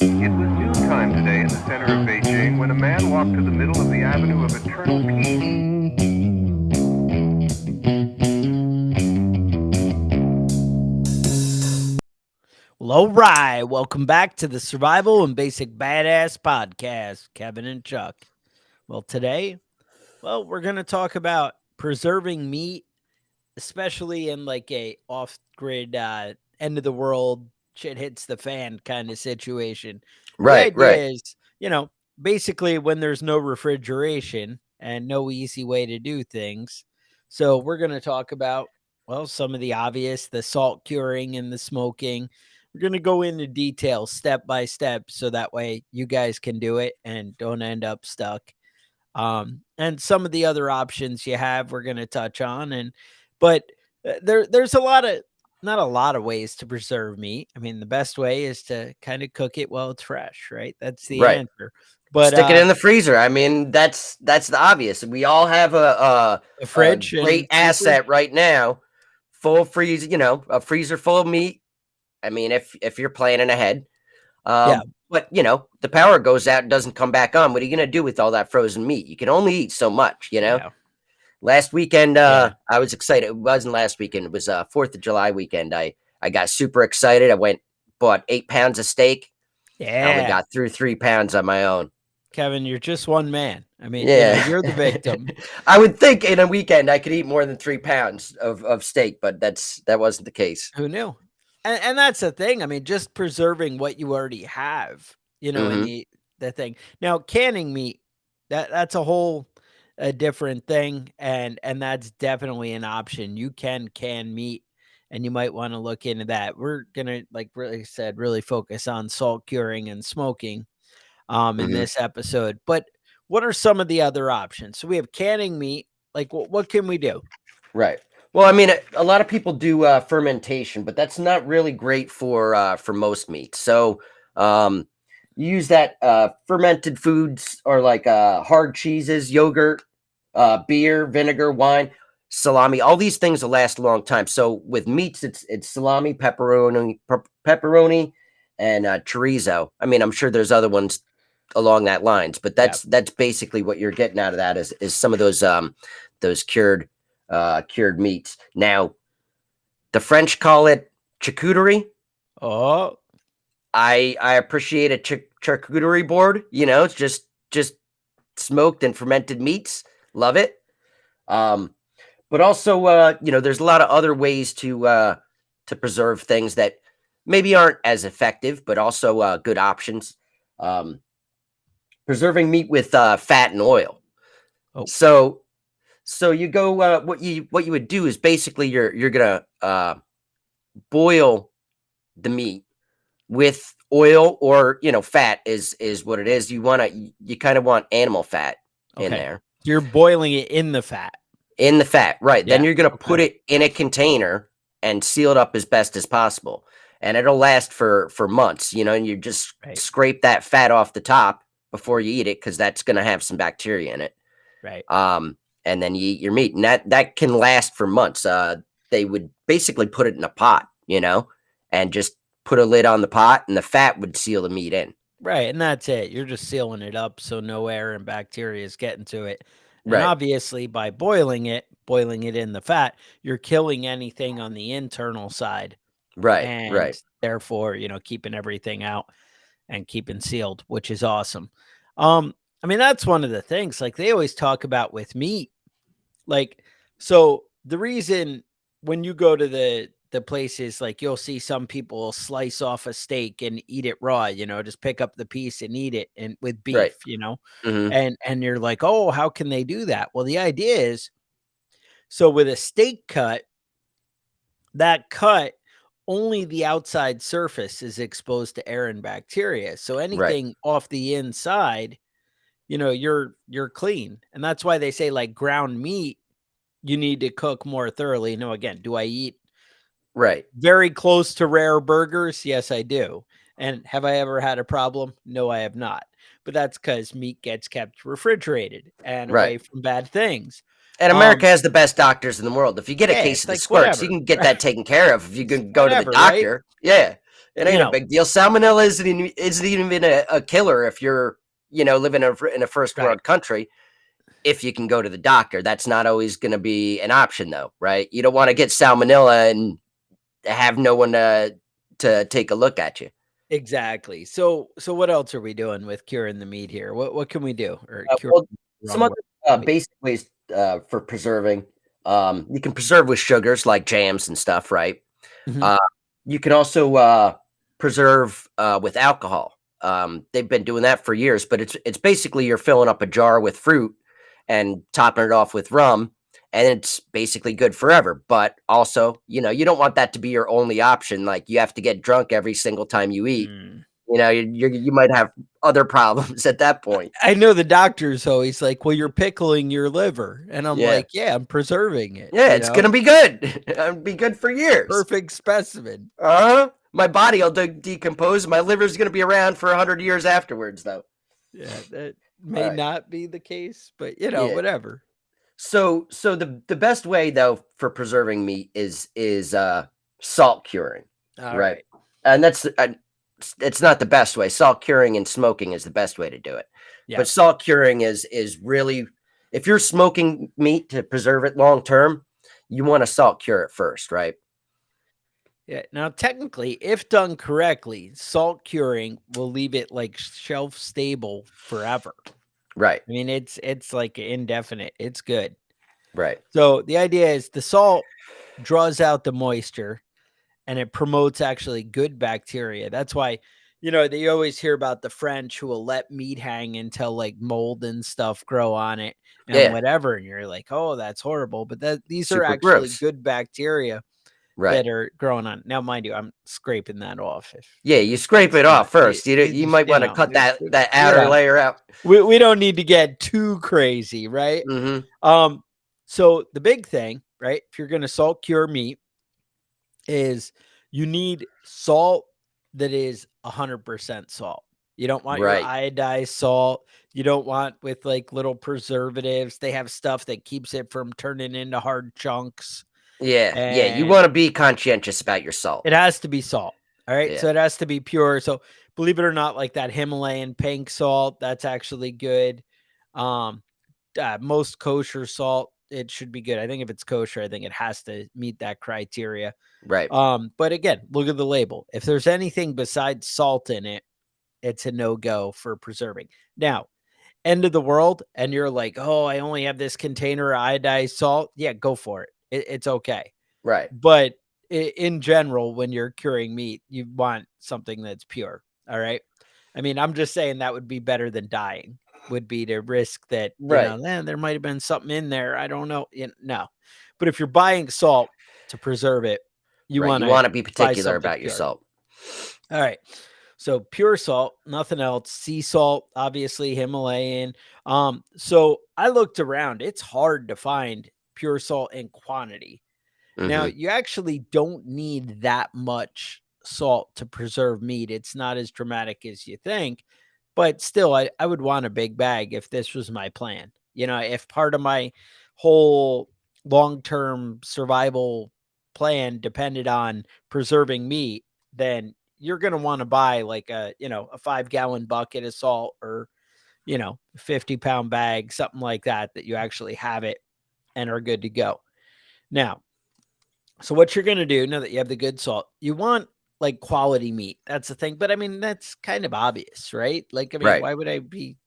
It was noontime today in the center of Beijing when a man walked to the middle of the Avenue of Eternal Peace. Well, all right. Welcome back to the Survival and Basic Badass Podcast, Kevin and Chuck. Well, today, we're going to talk about preserving meat, especially in like a off-grid, end of the world, shit hits the fan kind of situation. The Right. idea is, basically when there's no refrigeration and no easy way to do things. So we're going to talk about, some of the obvious, the salt curing and the smoking. We're going to go into detail step by step so that way you guys can do it and don't end up stuck. And some of the other options you have, we're going to touch on. But there's not a lot of ways to preserve meat. I mean, the best way is to kind of cook it while it's fresh, right? That's the Right. answer. But Stick it in the freezer. I mean, that's the obvious. We all have a a fridge great and freezer. asset right now, full freeze. A freezer full of meat. I mean, if you're planning ahead, Yeah. but the power goes out and doesn't come back on. What are you gonna do with all that frozen meat? You can only eat so much. Yeah. Last weekend, Yeah. I was excited. It wasn't last weekend. It was 4th of July weekend. I got super excited. Bought 8 pounds of steak. I only Yeah. got through 3 pounds on my own. Kevin, you're just one man. I mean, Yeah. you're the victim. I would think in a weekend I could eat more than 3 pounds of steak, but that wasn't the case. Who knew? And that's the thing. I mean, just preserving what you already have, in Mhm. the thing. Now, canning meat, that's a different thing, and that's definitely an option. You can meat, and you might want to look into that. We're gonna, like really said, really focus on salt curing and smoking in Mhm. this episode. But what are some of the other options? So we have canning meat. Like, what can we do? Right. Well, I mean, a lot of people do fermentation, but that's not really great for most meats. So, you use that fermented foods or like hard cheeses, yogurt, beer, vinegar, wine, salami. All these things will last a long time. So with meats, it's salami, pepperoni, and chorizo. I mean, I'm sure there's other ones along that lines, but Yeah. that's basically what you're getting out of that is some of those cured meats. Now, the French call it charcuterie. Oh, I appreciate a charcuterie board. It's just smoked and fermented meats. Love it. But also, there's a lot of other ways to preserve things that maybe aren't as effective, but also good options. Preserving meat with fat and oil. Oh. So you go. What you would do is basically you're gonna boil the meat with oil or fat is what it is. You kind of want animal fat in okay. there. You're boiling it in the fat. In the fat, right? Then Yeah, you're gonna okay. put it in a container and seal it up as best as possible, and it'll last for months. And you just Right. scrape that fat off the top before you eat it because that's gonna have some bacteria in it. Right. And then you eat your meat, and that can last for months. They would basically put it in a pot, and just put a lid on the pot, and the fat would seal the meat in. Right. And that's it. You're just sealing it up so no air and bacteria is getting to it. And Right, obviously, by boiling it in the fat, you're killing anything on the internal side. right, And right. therefore, keeping everything out and keeping sealed, which is awesome. I mean, that's one of the things like they always talk about with meat. Like, so the reason when you go to the places, like you'll see some people slice off a steak and eat it raw, just pick up the piece and eat it and with Right. beef, Hmm. and you're like, oh, how can they do that? Well, the idea is so with a steak cut, that cut only the outside surface is exposed to air and bacteria. So Right. anything off the inside, you're clean. And that's why they say like ground meat, you need to cook more thoroughly. No, again, do I eat Right. very close to rare burgers? Yes, I do. And have I ever had a problem? No, I have not. But that's because meat gets kept refrigerated and Right. away from bad things. And America has the best doctors in the world. If you get a Yeah, case it's of the like squirts, you whatever. can get that taken care of if you It's can go to the whatever, right? doctor. Yeah. It ain't a big deal. Salmonella isn't even a killer if you're, living in a first world country. If you can go to the doctor, that's not always going to be an option, though, right? You don't want to get salmonella and have no one to take a look at you. Exactly. So what else are we doing with curing the meat here? What can we do? Or Well, some other basic ways for preserving. You can preserve with sugars like jams and stuff, right? Mhm. You can also preserve with alcohol. They've been doing that for years, but it's basically you're filling up a jar with fruit and topping it off with rum, and it's basically good forever. But also, you don't want that to be your only option. Like you have to get drunk every single time you eat. Mm. You might have other problems at that point. I know the doctor's always like, well, you're pickling your liver. And I'm Yeah. like, yeah, I'm preserving it. Yeah, it's going to be good. It'll be good for years. Perfect specimen. My body will decompose. My liver's going to be around for 100 years afterwards, though. Yeah, that may not be the case, but whatever. So the best way though for preserving meat is salt curing, right? And that's it's not the best way. Salt curing and smoking is the best way to do it. Yeah. But salt curing is really, if you're smoking meat to preserve it long term, you want to salt cure it first, right? Yeah. Now, technically, if done correctly, salt curing will leave it like shelf stable forever. Right. I mean, it's like indefinite. It's good. Right. So the idea is the salt draws out the moisture and it promotes actually good bacteria. That's why, you always hear about the French who will let meat hang until like mold and stuff grow on it and whatever. And you're like, oh, that's horrible. But these are actually good bacteria that are growing on. Now, mind you, I'm scraping that off. You scrape it off first. You might want to cut that outer layer out. We don't need to get too crazy, right? Mm-hmm. So the big thing, right, if you're going to salt cure meat, is you need salt that is 100% salt. You don't want your iodized salt. You don't want with like little preservatives. They have stuff that keeps it from turning into hard chunks. Yeah. You want to be conscientious about your salt. It has to be salt. All right. So it has to be pure. So believe it or not, like that Himalayan pink salt, that's actually good. Most kosher salt, it should be good. I think if it's kosher, I think it has to meet that criteria. Right. But again, look at the label. If there's anything besides salt in it, it's a no-go for preserving. Now, end of the world, and you're like, oh, I only have this container of iodized salt. Yeah, go for it. It's okay. Right. But in general, when you're curing meat, you want something that's pure. All right. I mean, I'm just saying that would be better than dying. Would be to risk that, there might have been something in there. I don't know. No. But if you're buying salt to preserve it, you want to be particular about your salt. All right. So pure salt, nothing else. Sea salt, obviously Himalayan. So I looked around. It's hard to find pure salt in quantity. Mm-hmm. Now, you actually don't need that much salt to preserve meat. It's not as dramatic as you think. But still, I would want a big bag if this was my plan. If part of my whole long-term survival plan depended on preserving meat, then you're going to want to buy like a 5-gallon bucket of salt or, 50-pound bag, something like that you actually have it and are good to go. Now, so what you're going to do now that you have the good salt, you want like quality meat. That's the thing. But I mean, that's kind of obvious, right? Like, I mean, why would I be,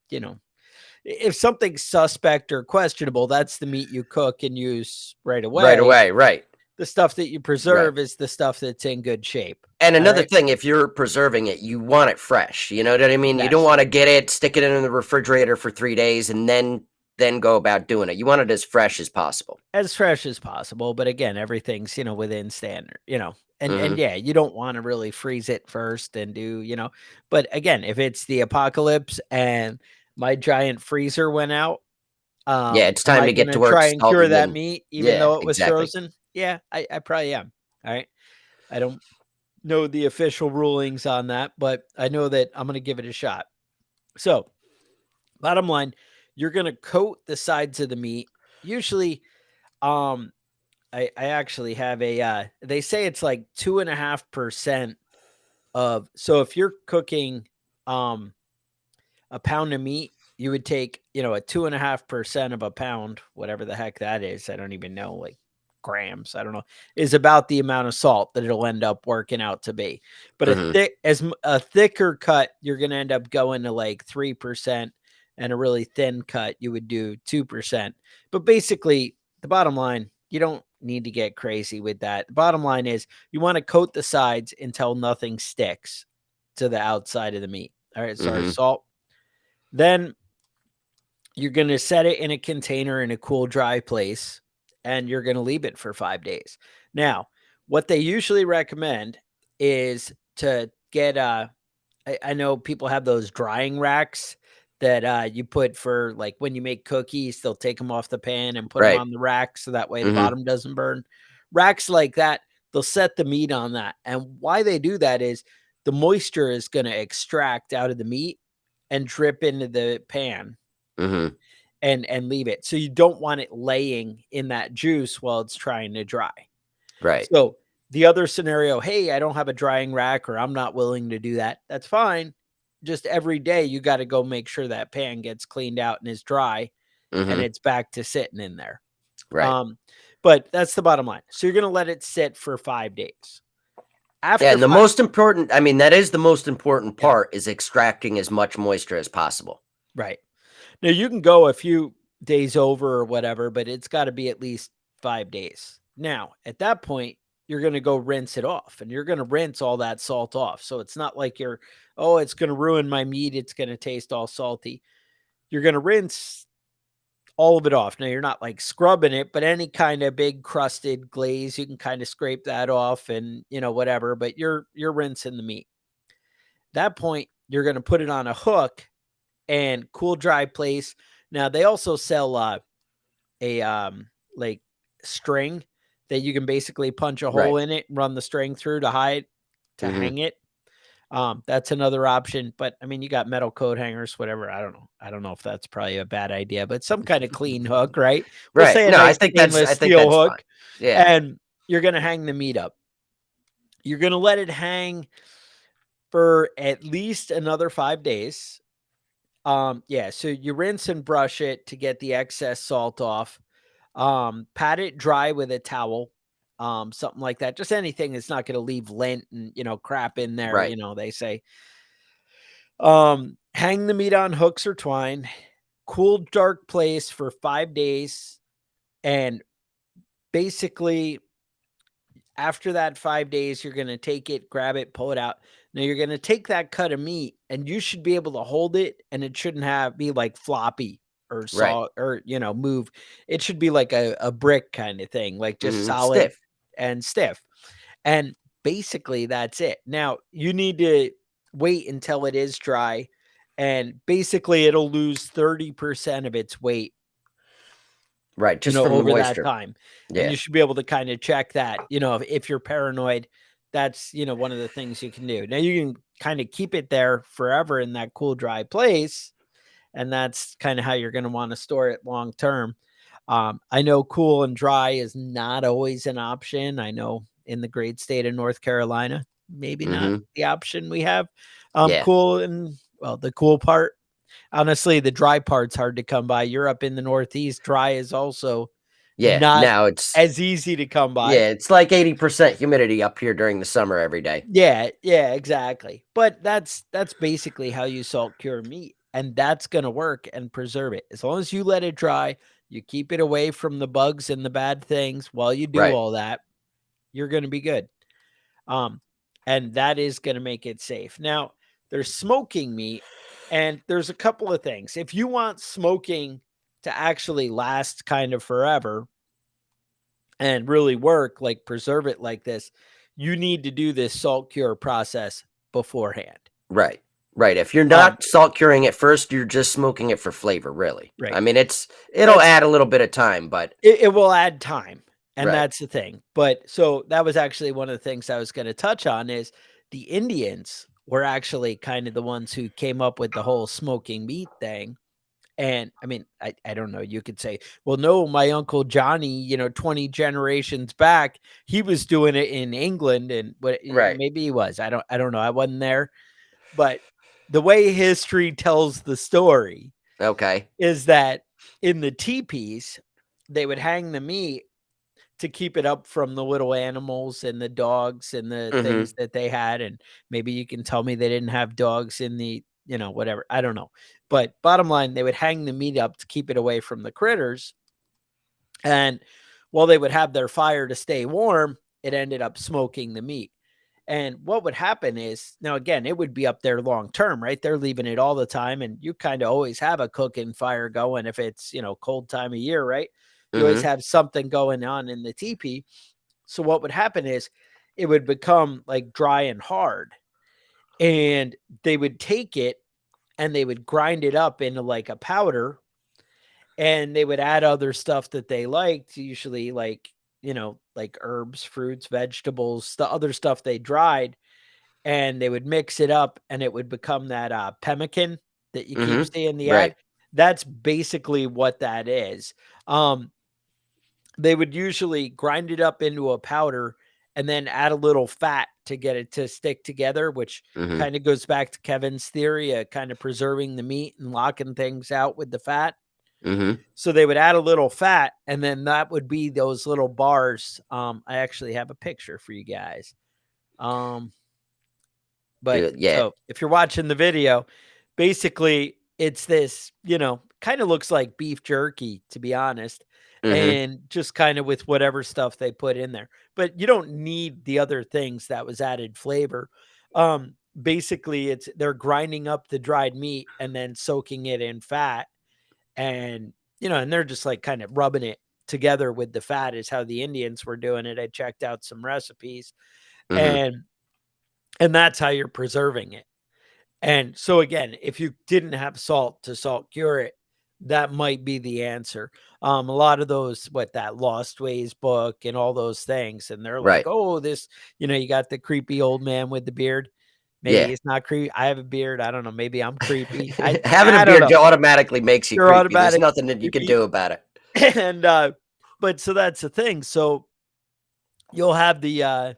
if something's suspect or questionable, that's the meat you cook and use right away. Right. The stuff that you preserve is the stuff that's in good shape. And another thing, if you're preserving it, you want it fresh. You know what I mean? Yes. You don't want to get it, stick it in the refrigerator for 3 days, and then go about doing it. You want it as fresh as possible. As fresh as possible. But again, everything's, within standard, and yeah, you don't want to really freeze it first and do, but again, if it's the apocalypse and my giant freezer went out, it's time to get to work. Try and cure that meat, even though it was frozen. Yeah, I probably am. All right. I don't know the official rulings on that, but I know that I'm going to give it a shot. So bottom line, you're going to coat the sides of the meat. Usually, I actually have they say it's like 2.5% so if you're cooking a pound of meat, you would take, a 2.5% of a pound, whatever the heck that is. I don't even know, like grams. I don't know, is about the amount of salt that it'll end up working out to be. But a thicker cut, you're going to end up going to like 3%, and a really thin cut, you would do 2%. But basically, the bottom line, you don't need to get crazy with that. The bottom line is you want to coat the sides until nothing sticks to the outside of the meat. All right. So our salt. Then you're going to set it in a container in a cool, dry place, and you're going to leave it for 5 days. Now, what they usually recommend is to get I know people have those drying racks that you put for, like, when you make cookies, they'll take them off the pan and put them Right. on the rack so that way the bottom doesn't burn. Racks like that, they'll set the meat on that. And why they do that is the moisture is going to extract out of the meat and drip into the pan and leave it. So you don't want it laying in that juice while it's trying to dry. Right. So the other scenario, hey, I don't have a drying rack, or I'm not willing to do that. That's fine. Just every day you got to go make sure that pan gets cleaned out and is dry, and it's back to sitting in there. Right. But that's the bottom line. So you're going to let it sit for 5 days. Yeah, and the most important, I mean, that is the most important part, is extracting as much moisture as possible. Right. Now, you can go a few days over or whatever, but it's got to be at least 5 days. Now, at that point, you're going to go rinse it off, and you're going to rinse all that salt off. So it's not like it's going to ruin my meat. It's going to taste all salty. You're going to rinse all of it off. Now, you're not like scrubbing it, but any kind of big crusted glaze, you can kind of scrape that off and, whatever, but you're rinsing the meat. At that point, you're going to put it on a hook and cool, dry place. Now, they also sell a like string that you can basically punch a hole in it and run the string through to hang it. That's another option. But I mean, you got metal coat hangers, whatever. I don't know. I don't know if that's probably a bad idea, but some kind of clean hook, right? We'll say a nice stainless steel hook. Fine. Yeah. And you're going to hang the meat up. You're going to let it hang for at least another 5 days. So you rinse and brush it to get the excess salt off. Pat it dry with a towel, something like that. Just anything that's not going to leave lint and, crap in there, Right. they say. Hang the meat on hooks or twine, cool, dark place for 5 days. And basically, after that 5 days, you're going to take it, grab it, pull it out. Now you're going to take that cut of meat, and you should be able to hold it, and it shouldn't be like floppy or or move. It should be like a brick kind of thing, like just solid Stiff. and stiff. And basically that's it. Now you need to wait until it is dry, and basically it'll lose 30% of its weight. Right, just from over the moisture. that time. Yeah. And you should be able to kind of check that, if you're paranoid, that's, one of the things you can do. Now you can kind of keep it there forever in that cool, dry place. And that's kind of how you're going to want to store it long term. I know cool and dry is not always an option. I know in the great state of North Carolina, maybe not the option we have. Cool and, the cool part, honestly, the dry part's hard to come by. You're up in the Northeast. Dry is also not now it's as easy to come by. Yeah, it's like 80% humidity up here during the summer every day. Yeah, exactly. But that's basically how you salt cure meat, and that's going to work and preserve it. As long as you let it dry, you keep it away from the bugs and the bad things while you do all that, you're going to be good. And that is going to make it safe. Now, there's smoking meat, and there's a couple of things. If you want smoking to actually last kind of forever and really work, like preserve it like this, you need to do this salt cure process beforehand. Right. If you're not salt curing it first, you're just smoking it for flavor, really. Right. I mean, it'll add a little bit of time, but it will add time. And that's the thing. But so that was actually one of the things I was going to touch on is the Indians were actually kind of the ones who came up with the whole smoking meat thing. And I mean, I don't know. You could say, well, no, my Uncle Johnny, 20 generations back, he was doing it in England, and Right. maybe he was. I don't know. I wasn't there. But the way history tells the story Okay. is that in the teepees, they would hang the meat to keep it up from the little animals and the dogs and the Mm-hmm. things that they had. And maybe you can tell me they didn't have dogs in the, whatever. I don't know. But bottom line, they would hang the meat up to keep it away from the critters. And while they would have their fire to stay warm, it ended up smoking the meat. And what would happen is, now again, it would be up there long term, right? They're leaving it all the time. And you kind of always have a cooking fire going if it's, cold time of year, right? You always Mm-hmm. have something going on in the teepee. So what would happen is it would become like dry and hard. And they would take it and they would grind it up into like a powder, and they would add other stuff that they liked, usually like, like herbs, fruits, vegetables, the other stuff they dried, and they would mix it up and it would become that pemmican that you keep Mm-hmm. seeing the Right. ad. That's basically what that is. Um, they would usually grind it up into a powder and then add a little fat to get it to stick together, which Mm-hmm. kind of goes back to Kevin's theory of kind of preserving the meat and locking things out with the fat. Mm-hmm. So they would add a little fat, and then that would be those little bars. I actually have a picture for you guys. Um, but Yeah. so if you're watching the video, basically it's this, kind of looks like beef jerky, to be honest, Mm-hmm. and just kind of with whatever stuff they put in there. But you don't need the other things that was added flavor. Basically they're grinding up the dried meat and then soaking it in fat, and and they're just like kind of rubbing it together with the fat is how the Indians were doing it. I checked out some recipes, Mm-hmm. and that's how you're preserving it. And so again, if you didn't have salt to salt cure it, that might be the answer. A lot of those, what that Lost Ways book and all those things, and they're like, Right. oh, this, you got the creepy old man with the beard. Maybe Yeah. it's not creepy. I have a beard. I don't know. Maybe I'm creepy. I Having a I don't beard know. automatically makes you You're creepy. There's automatic nothing that you can creepy. do about it. And but so that's the thing. So you'll have the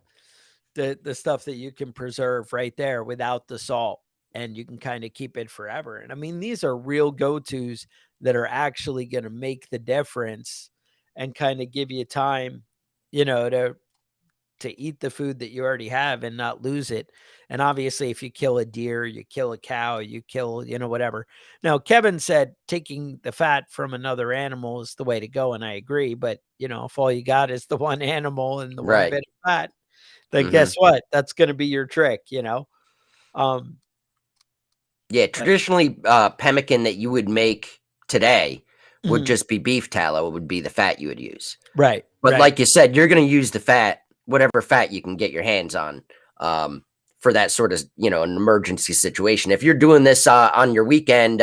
stuff that you can preserve right there without the salt, and you can kind of keep it forever. And I mean, these are real go-tos that are actually going to make the difference and kind of give you time, to eat the food that you already have and not lose it. And obviously, if you kill a deer, you kill a cow, you kill, whatever. Now, Kevin said taking the fat from another animal is the way to go, and I agree. But if all you got is the one animal and the one Right. bit of fat, then Mm-hmm. guess what? That's going to be your trick. Um, Yeah. but Traditionally, pemmican that you would make today would mhm, just be beef tallow. It would be the fat you would use. right, But right, like you said, you're going to use the fat, whatever fat you can get your hands on, for that sort of, an emergency situation. If you're doing this on your weekend,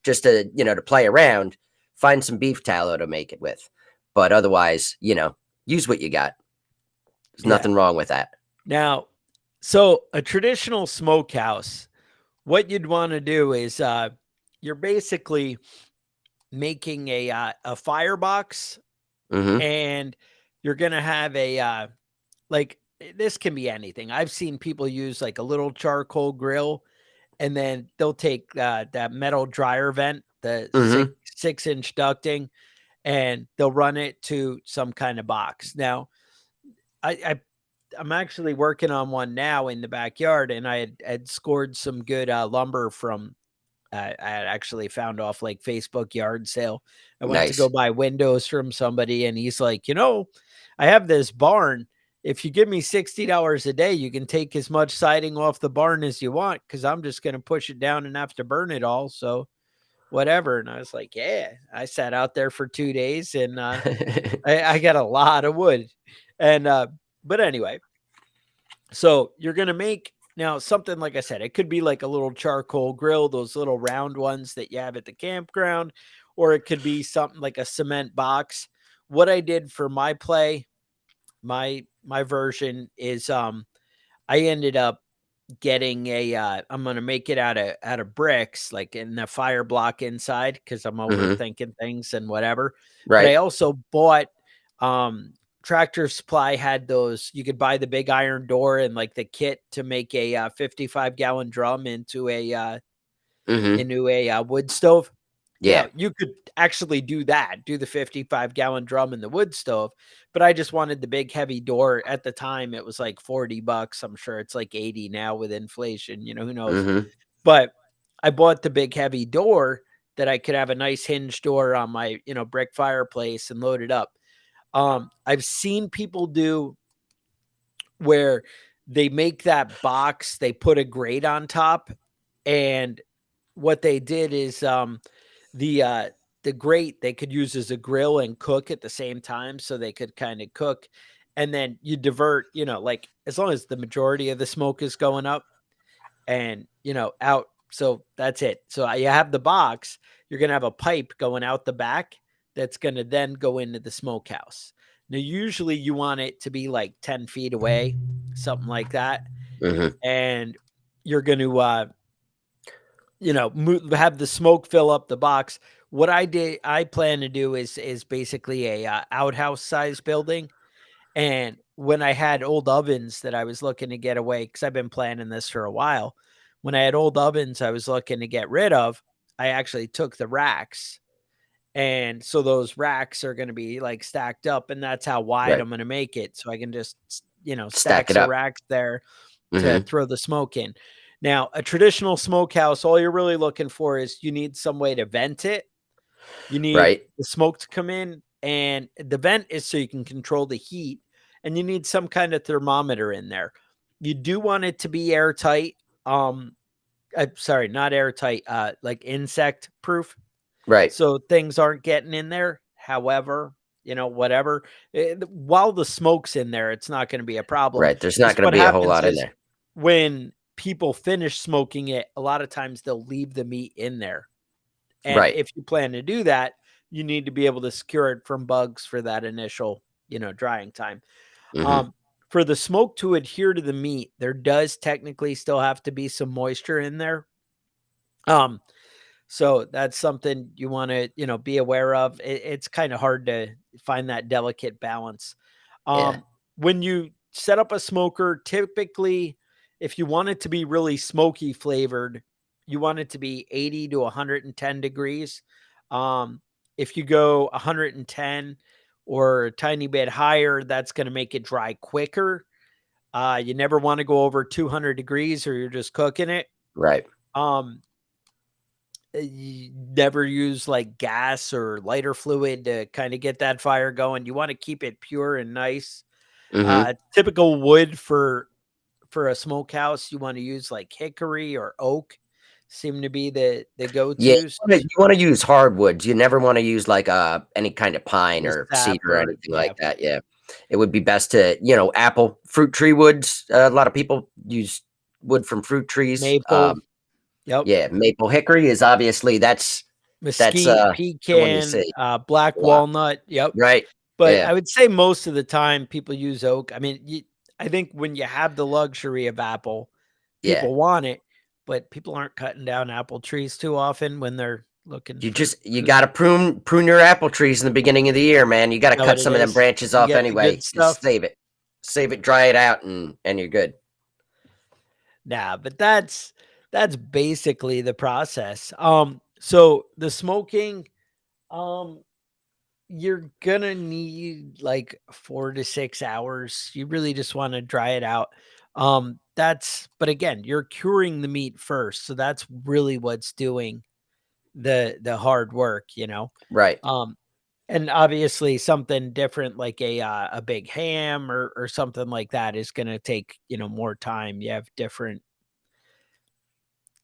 just to, to play around, find some beef tallow to make it with. But otherwise, use what you got. There's yeah. nothing wrong with that. Now, so a traditional smokehouse, what you'd want to do is you're basically making a firebox, Mm-hmm. and you're going to have a like this can be anything. I've seen people use like a little charcoal grill, and then they'll take that metal dryer vent, the Mm-hmm. 6-inch ducting, and they'll run it to some kind of box. Now, I'm actually working on one now in the backyard, and I had scored some good lumber from. I had actually found off like Facebook yard sale. I went to go Nice. buy windows from somebody, and he's like, I have this barn. If you give me $60 a day, you can take as much siding off the barn as you want, because I'm just going to push it down and have to burn it all. So whatever. And I was like, yeah. I sat out there for 2 days, and I got a lot of wood. And but anyway, so you're gonna make now something, like I said, it could be like a little charcoal grill, those little round ones that you have at the campground, or it could be something like a cement box. What I did for my play, my version is I ended up getting I'm gonna make it out of bricks, like in the fire block inside, because I'm Hmm. overthinking things and whatever. But I Right. also bought Tractor Supply had those, you could buy the big iron door and like the kit to make a 55-gallon drum Hmm. into a wood stove. Yeah. Now, you could actually do that, do the 55-gallon drum in the wood stove, but I just wanted the big heavy door. At the time, it was like $40. I'm sure it's like 80 now with inflation, who knows? Hmm. But I bought the big heavy door that I could have a nice hinge door on my, brick fireplace and load it up. I've seen people do where they make that box, they put a grate on top, and what they did is the uh the grate they could use as a grill and cook at the same time, so they could kind of cook, and then you divert, like as long as the majority of the smoke is going up and out, so that's it. So you have the box, you're going to have a pipe going out the back that's going to then go into the smokehouse. Now usually you want it to be like 10 feet away, something like that, Hmm. and you're going to have the smoke fill up the box. What I plan to do is basically a outhouse size building. And when I had old ovens that I was looking to get away, because I've been planning this for a while, when I had old ovens I was looking to get rid of, I actually took the racks. And so those racks are going to be like stacked up, and that's how wide Right. I'm going to make it. So I can just, Stack stacks it of up. racks there to Hmm. throw the smoke in. Now, a traditional smokehouse, all you're really looking for is you need some way to vent it. You need Right. the smoke to come in, and the vent is so you can control the heat, and you need some kind of thermometer in there. You do want it to be airtight. Sorry, not airtight, like insect proof, Right. so things aren't getting in there. However, whatever, while the smoke's in there, it's not going to be a problem. Right. There's not Because going to what be a whole happens lot in is there. when people finish smoking it, a lot of times they'll leave the meat in there. And Right. if you plan to do that, you need to be able to secure it from bugs for that initial, drying time. Hmm. Um, for the smoke to adhere to the meat, there does technically still have to be some moisture in there. Um, so that's something you want to, be aware of. It's kind of hard to find that delicate balance. Yeah. When you set up a smoker, typically, if you want it to be really smoky flavored, you want it to be 80 to 110 degrees. Um, if you go 110 or a tiny bit higher, that's going to make it dry quicker. You never want to go over 200 degrees or you're just cooking it. Right. Um, you never use like gas or lighter fluid to kind of get that fire going. You want to keep it pure and nice. Hmm. Typical wood for a smokehouse, you want to use like hickory or oak, seem to be the Yeah. go-tos. You want to use hardwoods. You never want to use like any kind of pine The or sap cedar or or anything like that. Yeah. It would be best to, apple fruit tree woods. A lot of people use wood from fruit trees. maple. Yep. Yeah, maple hickory is obviously that's Mesquite, the one you pecan, see black a lot. walnut. Yep. Right. But Yeah. I would say most of the time people use oak. I mean, I think when you have the luxury of apple, Yeah. people want it, but people aren't cutting down apple trees too often when they're looking for You food. gotta prune your apple trees in the beginning of the year, man. You gotta Know what cut it some of them is? branches You off get the good anyway. Just stuff. save it. Save it, dry it out, and you're good. Nah, but that's basically the process. So the smoking, um, you're gonna need like 4 to 6 hours. You really just want to dry it out. But again, you're curing the meat first, so that's really what's doing the hard work. Right. Um, and obviously something different like a big ham or something like that is gonna take more time. You have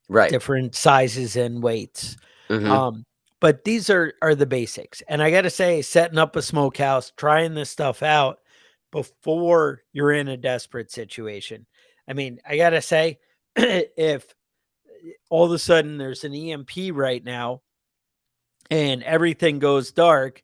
Right. different sizes and weights. Hmm. Um, but these are the basics. And I gotta say, setting up a smokehouse, trying this stuff out before you're in a desperate situation. I mean, I gotta say, if all of a sudden there's an EMP right now and everything goes dark,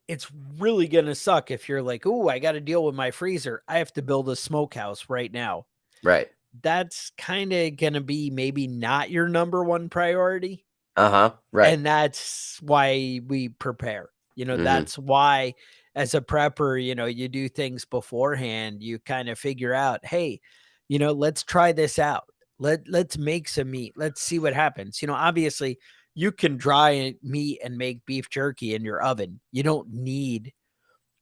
it's really gonna suck if you're like, "Oh, I got to deal with my freezer. I have to build a smokehouse right now." Right. that's kind of going to be maybe not your number one priority. Right. And that's why we prepare. Hmm. That's why as a prepper, you do things beforehand. You kind of figure out, hey, let's try this out. Let's make some meat. Let's see what happens. Obviously you can dry meat and make beef jerky in your oven. You don't need,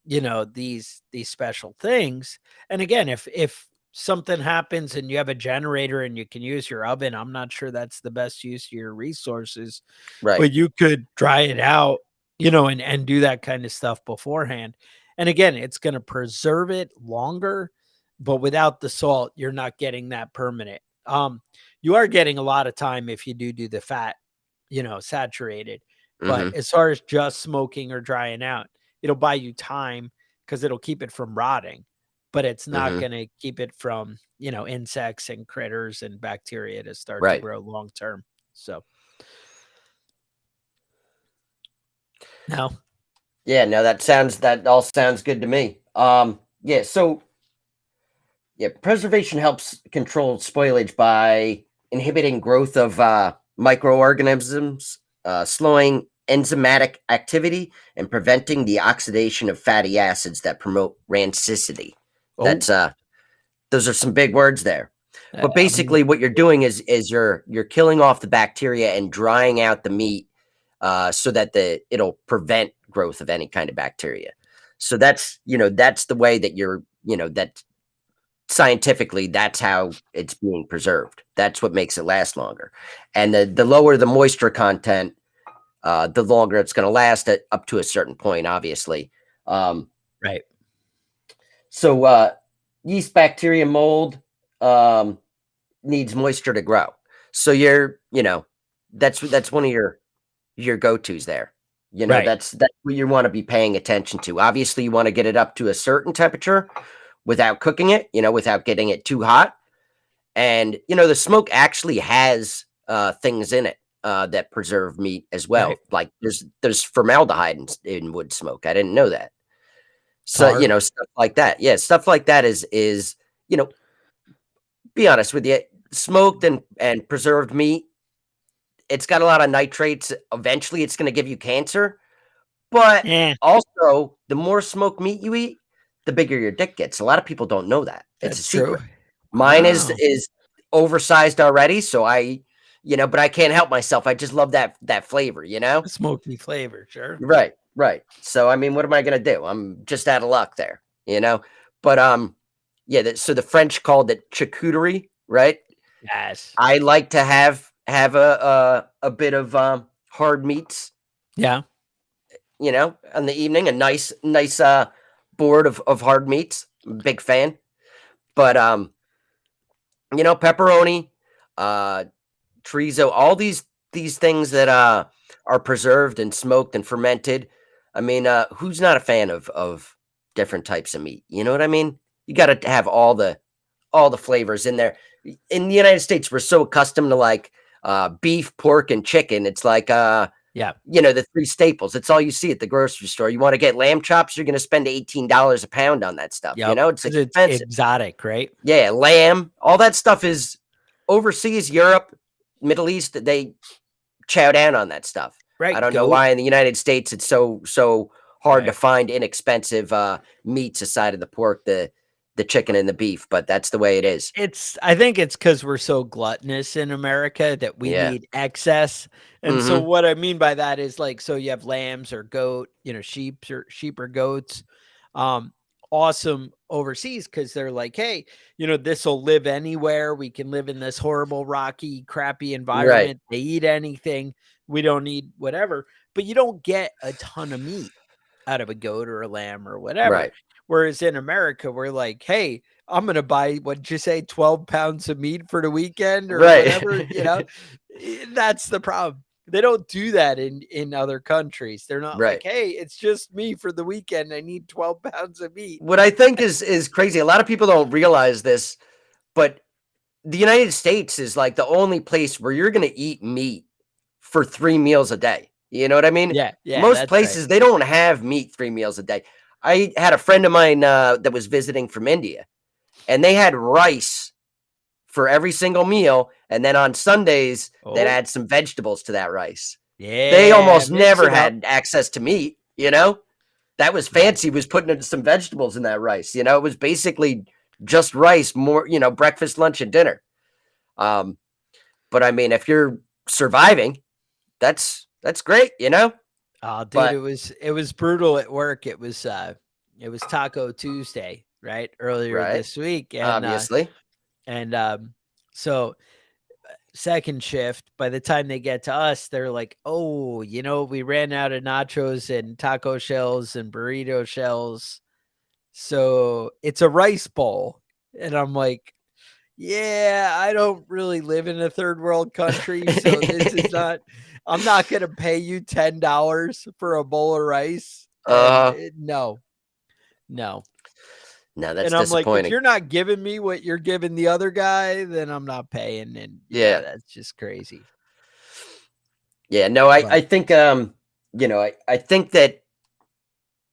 these special things. And again, if something happens and you have a generator and you can use your oven, I'm not sure that's the best use of your resources, Right. but you could dry it out, and do that kind of stuff beforehand. And again, it's going to preserve it longer, but without the salt, you're not getting that permanent. You are getting a lot of time if you do the fat, saturated. But Hmm. as far as just smoking or drying out, it'll buy you time because it'll keep it from rotting, but it's not Hmm. going to keep it from, insects and critters and bacteria to start to Right. grow long term. So no. Yeah, no, that all sounds good to me. Yeah, so yeah, preservation helps control spoilage by inhibiting growth of microorganisms, slowing enzymatic activity, and preventing the oxidation of fatty acids that promote rancidity. Oh, That's those are some big words there. But I mean, basically, what you're doing is you're killing off the bacteria and drying out the meat, so that it'll prevent growth of any kind of bacteria. So that's the way that that scientifically that's how it's being preserved. That's what makes it last longer. And the lower the moisture content, the longer it's going to last at up to a certain point, obviously. Um, right. so yeast, bacteria, mold um, needs moisture to grow. So that's one of your go-tos there. Right. That's what you want to be paying attention to. Obviously, you want to get it up to a certain temperature without cooking it, without getting it too hot. And the smoke actually has things in it that preserve meat as Right. well. Like there's formaldehyde in wood smoke. I didn't know that. So Tar. stuff like that. Yeah, stuff like that is you know be honest with you, smoked and preserved meat. It's got a lot of nitrates. Eventually, it's going to give you cancer. But Yeah, also, the more smoked meat you eat, the bigger your dick gets. A lot of people don't know that. It's a that's true. secret. Mine is Wow. is oversized already, so but I can't help myself. I just love that flavor, Smoky flavor, sure. Right, right. So I mean, what am I gonna do? I'm just out of luck there. But yeah. So the French called it charcuterie, right? Yes. I like to have a bit of hard meats, Yeah. in the evening, a nice board of hard meats. Big fan. But pepperoni, uh chorizo, all these things that are preserved and smoked and fermented. I mean, who's not a fan of different types of meat? You know what I mean? You got to have all the flavors in there. In the United States, we're so accustomed to like beef, pork, and chicken. It's like Yeah. the three staples. It's all you see at the grocery store. You want to get lamb chops, you're going to spend $18 a pound on that stuff. Yep. It's Because it's expensive. exotic, right? Yeah, lamb, all that stuff is overseas, Europe, Middle East. They chow down on that stuff. I Right. don't know Goat. why in the United States it's so hard to Right. find inexpensive meats aside of the pork, the chicken, and the beef, but that's the way it is. I think it's because we're so gluttonous in America that we Yeah. need excess. And so Mm-hmm. what I mean by that is like, so you have lambs or goat, sheep or goats. Um, awesome overseas because they're like, hey, this will live anywhere. We can live in this horrible, rocky, crappy Right. environment. They eat anything. We don't need whatever. But you don't get a ton of meat out of a goat or a lamb or whatever. Right. Whereas in America, we're like, hey, I'm going to buy, what'd you say, 12 pounds of meat for the weekend or Right. whatever, that's the problem. They don't do that in other countries. They're not like, Right. hey, it's just me for the weekend. I need 12 pounds of meat. What I think is crazy. A lot of people don't realize this, but the United States is like the only place where you're going to eat meat for 3 meals a day. You know what I mean? Yeah, Most that's right. places they don't have meat 3 meals a day. I had a friend of mine that was visiting from India, and they had rice for every single meal. And then on Sundays, they'd Oh, add some vegetables to that rice. They yeah, almost mix never it up. had access to meat, you know? That was Yeah. fancy, was putting in some vegetables in that rice. You know, it was basically just rice, more, you know, breakfast, lunch, and dinner. But I mean, if you're surviving, that's great, you know? Oh, dude, But it was brutal at work. It was Taco Tuesday, right? Earlier right, this week. obviously. And so second shift, by the time they get to us, they're like, oh, you know, we ran out of nachos and taco shells and burrito shells. So it's a rice bowl. And I'm like, yeah, I don't really live in a third world country. So this is not, I'm not going to pay you $10 for a bowl of rice. And Uh, no, no. no, that's And I'm like, if disappointing. you're not giving me what you're giving the other guy, then I'm not paying. And yeah, Yeah. that's just crazy. Yeah, no, But I think you know, I think that,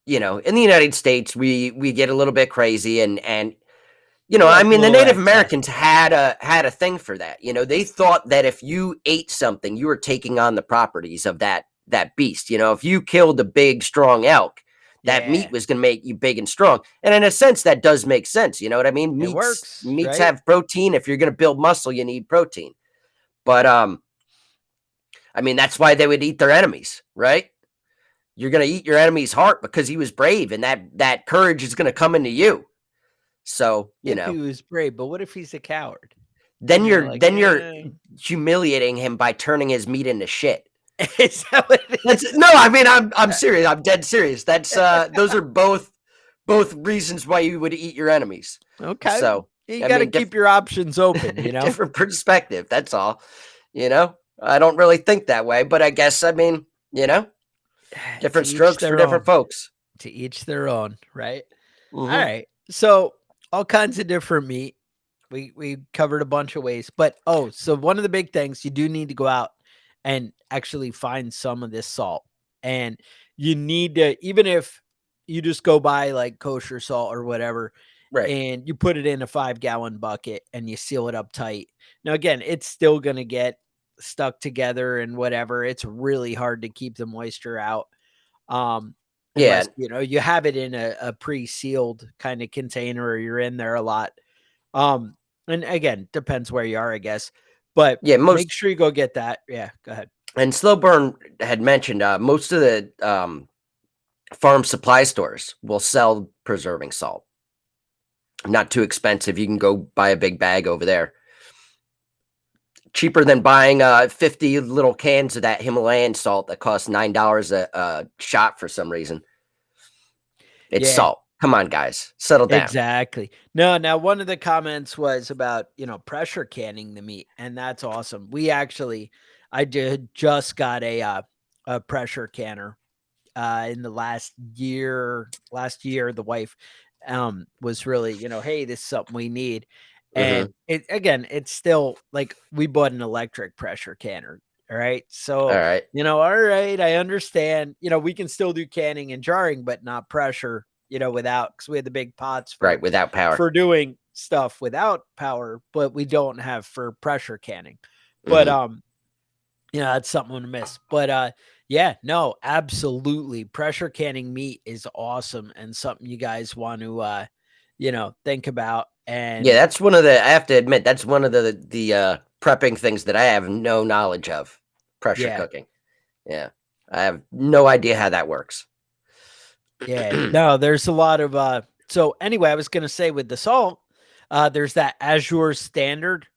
you know, in the United States we get a little bit crazy, and you know, we I like a mean, the little Native excess. Americans had a thing for that. You know, they thought that if you ate something, you were taking on the properties of that beast. You know, if you killed a big, strong elk, that meat Yeah, was going to make you big and strong. And in a sense, that does make sense. You know what I mean? it Meats works, meats right? have protein. If you're going to build muscle, you need protein. But I mean, that's why they would eat their enemies, right? You're going to eat your enemy's heart because he was brave, and that courage is going to come into you. So, you If he know, was brave, but what if he's a coward? then And you're you're like, then you're humiliating him by turning his meat into shit. is that what it That's is? no, I mean, I'm serious. I'm dead serious. That's those are both reasons why you would eat your enemies. Okay. So, You I got to mean, keep your options open, you know? different perspective. That's all. You know, I don't really think that way, but I guess, I mean, you know, To different each strokes for their different own. folks. To each their own, right? All Hmm. right. So all kinds of different meat. We covered a bunch of ways, but so one of the big things, you do need to go out and actually find some of this salt. And you need to, even if you just go buy like kosher salt or whatever, Right. and you put it in a 5-gallon bucket and you seal it up tight. Now, again, it's still going to get stuck together and whatever. It's really hard to keep the moisture out. Yeah. Unless, you know, you have it in a pre-sealed kind of container or you're in there a lot. Um, and again, depends where you are, I guess. But Yeah. make sure you go get that. Yeah, go ahead. And Slow Burn had mentioned most of the farm supply stores will sell preserving salt. Not too expensive. You can go buy a big bag over there. Cheaper than buying 50 little cans of that Himalayan salt that costs $9 a shot for some reason. It's Yeah, salt. Come on, guys. Settle down. exactly. No, now one of the comments was about, you know, pressure canning the meat, and that's awesome. I did just got a pressure canner in the last year. The wife was really, you know, hey, this is something we need. Hmm. And it's still like we bought an electric pressure canner. All right. All So, right. you know, all right, I understand. You know, we can still do canning and jarring, but not pressure, you know, without, because we had the big pots Right. Without power. for doing stuff without power, but we don't have for pressure canning. But Hmm. you know, that's something to miss. But yeah, no, absolutely. Pressure canning meat is awesome and something you guys want to you know, think about. Yeah, And that's one of the. I have to admit, that's one of the prepping things that I have no knowledge of. Pressure yeah, cooking. Yeah, I have no idea how that works. yeah. No, there's a lot of so anyway, I was gonna say with the salt, there's that Azure standard.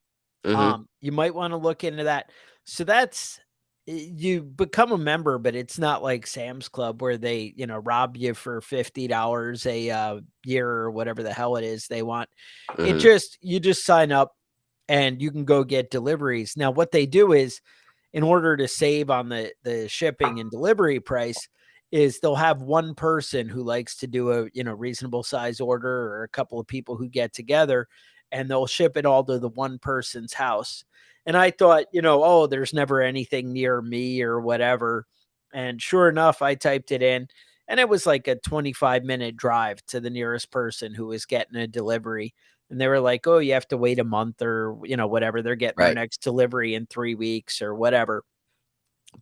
Hmm. You might want to look into that. So that's you become a member, but it's not like Sam's Club where they, you know, rob you for $50 a year or whatever the hell it is they want. Hmm. You just sign up and you can go get deliveries. Now, what they do is, in order to save on the shipping and delivery price, is they'll have one person who likes to do a, you know, reasonable size order, or a couple of people who get together, and they'll ship it all to the one person's house. And I thought, you know, oh, there's never anything near me or whatever. And sure enough, I typed it in, and it was like a 25-minute drive to the nearest person who was getting a delivery. and they were like, "Oh, you have to wait a month or, you know, whatever. They're getting their Right. next delivery in 3 weeks or whatever."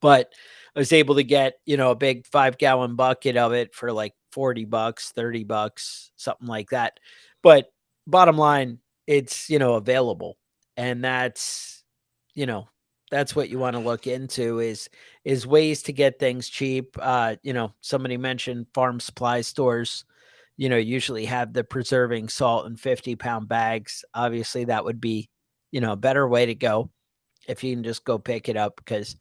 But I was able to get, you know, a big 5-gallon bucket of it for like $40, $30, something like that. But bottom line, it's, you know, available. And that's, you know, that's what you want to look into is ways to get things cheap. You know, somebody mentioned farm supply stores, you know, usually have the preserving salt in 50-pound bags. Obviously, that would be, you know, a better way to go if you can just go pick it up, because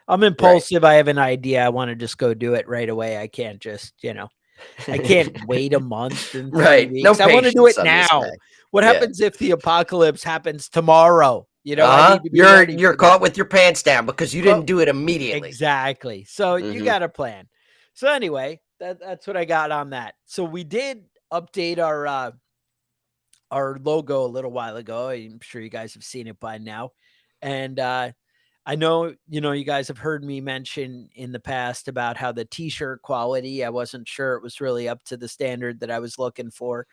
I'm Right. impulsive. I have an idea. I want to just go do it right away. I can't just, you know, I can't wait a month and 3 Right. No weeks. I want to do it patience on this now. guy. What Yeah. happens if the apocalypse happens tomorrow? You know, I Uh-huh. need to be You're ready you're for that. caught with your pants down because you Well, didn't do it immediately. exactly. So you Hmm. got a plan. So anyway, that's what I got on that. So we did update our logo a little while ago. I'm sure you guys have seen it by now. And I know, you know, you guys have heard me mention in the past about how the t-shirt quality, I wasn't sure it was really up to the standard that I was looking for.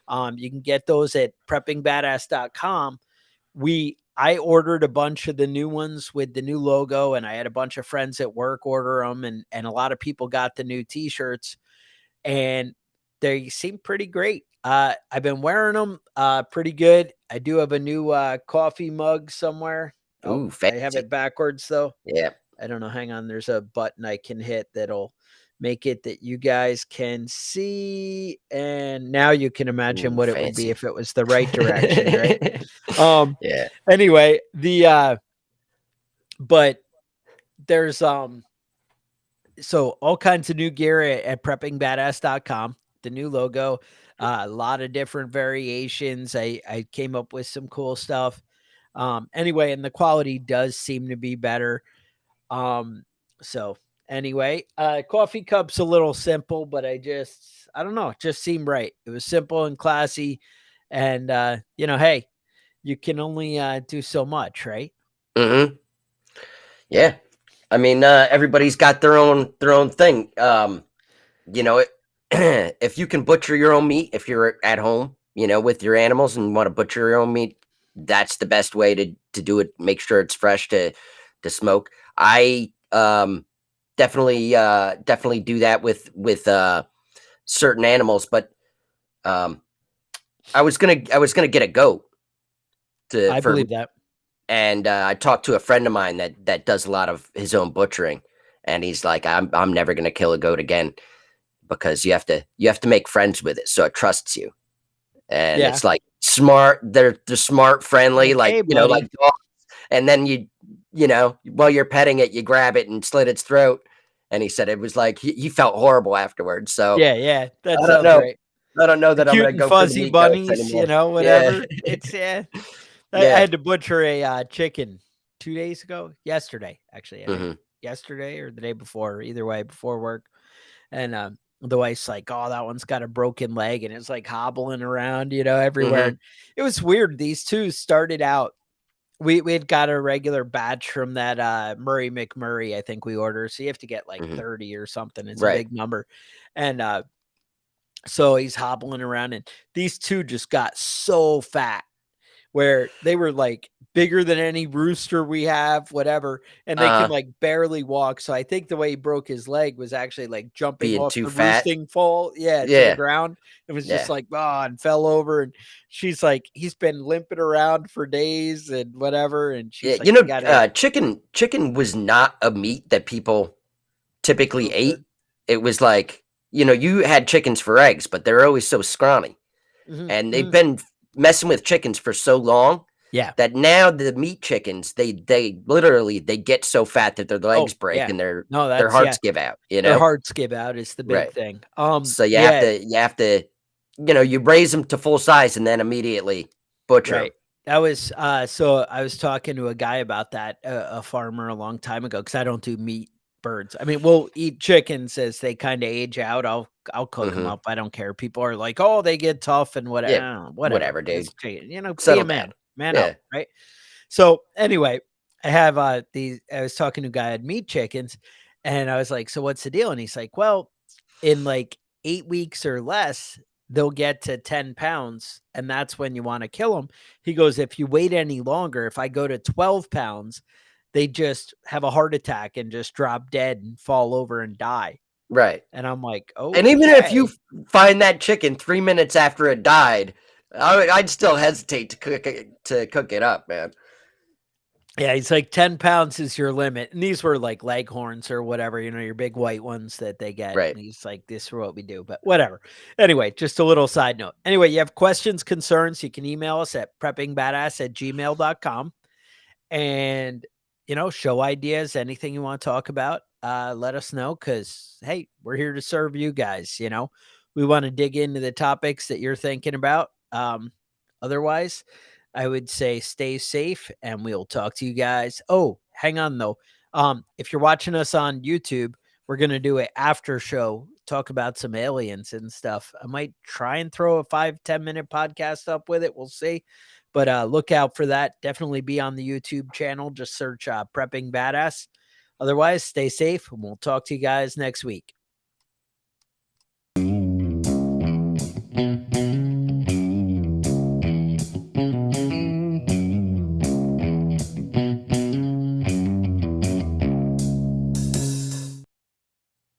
You can get those at preppingbadass.com. I ordered a bunch of the new ones with the new logo, and I had a bunch of friends at work order them, and a lot of people got the new t-shirts, and they seem pretty great. I've been wearing them pretty good. I do have a new coffee mug somewhere. Oh, Ooh, I have fancy. it backwards though. Yeah. I don't know. Hang on. There's a button I can hit that'll make it that you guys can see. And now you can imagine Ooh, what it would be fancy. if it was the right direction, right? Um Yeah. anyway, the but there's so all kinds of new gear at preppingbadass.com. The new logo, a lot of different variations. I came up with some cool stuff. Anyway, and the quality does seem to be better. Um, so anyway, coffee cup's a little simple, but I don't know, it just seemed right. It was simple and classy. And you know, hey, you can only do so much, right? Hmm. Yeah. I mean, everybody's got their own thing. You know, if you can butcher your own meat, if you're at home, you know, with your animals and want to butcher your own meat, that's the best way to do it. Make sure it's fresh to smoke. I definitely do that with certain animals, but um, I was gonna get a goat to I for believe that. and I talked to a friend of mine that does a lot of his own butchering, and he's like, I'm never gonna kill a goat again because you have to make friends with it so it trusts you, and Yeah. it's like smart. They're smart, friendly, Like, like hey, like buddy. dogs. And then while you're petting it, you grab it and slit its throat. And he said it was like he felt horrible afterwards. So Yeah, yeah, that I don't sounds know. right. I don't know The that I'm cute gonna and go for the fuzzy meat goats bunnies, you anymore. know, Yeah, whatever. It's yeah. I yeah. had to butcher a chicken 2 days ago. Yesterday, actually. I think Hmm. yesterday or the day before, either way, before work. And the wife's like, "Oh, that one's got a broken leg," and it's like hobbling around, you know, everywhere. Hmm. And it was weird. These two started out. We had got a regular batch from that Murray McMurray, I think we ordered. So you have to get like Hmm. 30 or something. It's a Right. big number. And so he's hobbling around, and these two just got so fat where they were like bigger than any rooster we have, whatever, and they can Uh, like barely walk. So I think the way he broke his leg was actually like jumping being off too the fat. roosting pole, yeah, to the Yeah, ground. It was just yeah, like, oh, and fell over. And she's like, he's been limping around for days and whatever. And yeah. she's like, you gotta Chicken was not a meat that people typically okay. ate. It was like, you had chickens for eggs, but they're always so scrawny. Mhm, And they've mhm. been messing with chickens for so long Yeah. that now the meat chickens, they literally they get so fat that their legs Oh, break yeah. and No, their that's yeah. hearts give out, Their hearts give out is the big Right. thing. So you have Yeah, to you raise them to full size and then immediately butcher them. right. That was so I was talking to a guy about that, a farmer a long time ago, because I don't do meat birds. I mean, we'll eat chickens as they kind of age out. I'll cook them Hmm. up. I don't care. People are like, oh, they get tough and Yeah, whatever. Whatever. whatever, dude. It's chicken. You know, be a Settle down. man, man up, Yeah. right? So anyway, I have these. I was talking to a guy at meat chickens, and I was like, so what's the deal? And he's like, well, in like 8 weeks or less, they'll get to 10 pounds, and that's when you want to kill them. He goes, if you wait any longer, if I go to 12 pounds, they just have a heart attack and just drop dead and fall over and die. Right. And I'm like, oh. And even if you find that chicken 3 minutes after it died, I'd still hesitate to cook it up, man. Yeah, he's like 10 pounds is your limit. And these were like leghorns or whatever, your big white ones that they get. Right. And he's like, this is what we do, but whatever. Anyway, just a little side note. Anyway, you have questions, concerns, you can email us at preppingbadass@gmail.com. And, show ideas, anything you want to talk about, let us know. Cause hey, we're here to serve you guys. We want to dig into the topics that you're thinking about. Otherwise, I would say stay safe and we'll talk to you guys. Oh, hang on though. If you're watching us on YouTube, we're going to do an after show, talk about some aliens and stuff. I might try and throw a 5-10 minute podcast up with it. We'll see, but look out for that. Definitely be on the YouTube channel. Just search Prepping Badass. Otherwise, stay safe and we'll talk to you guys next week.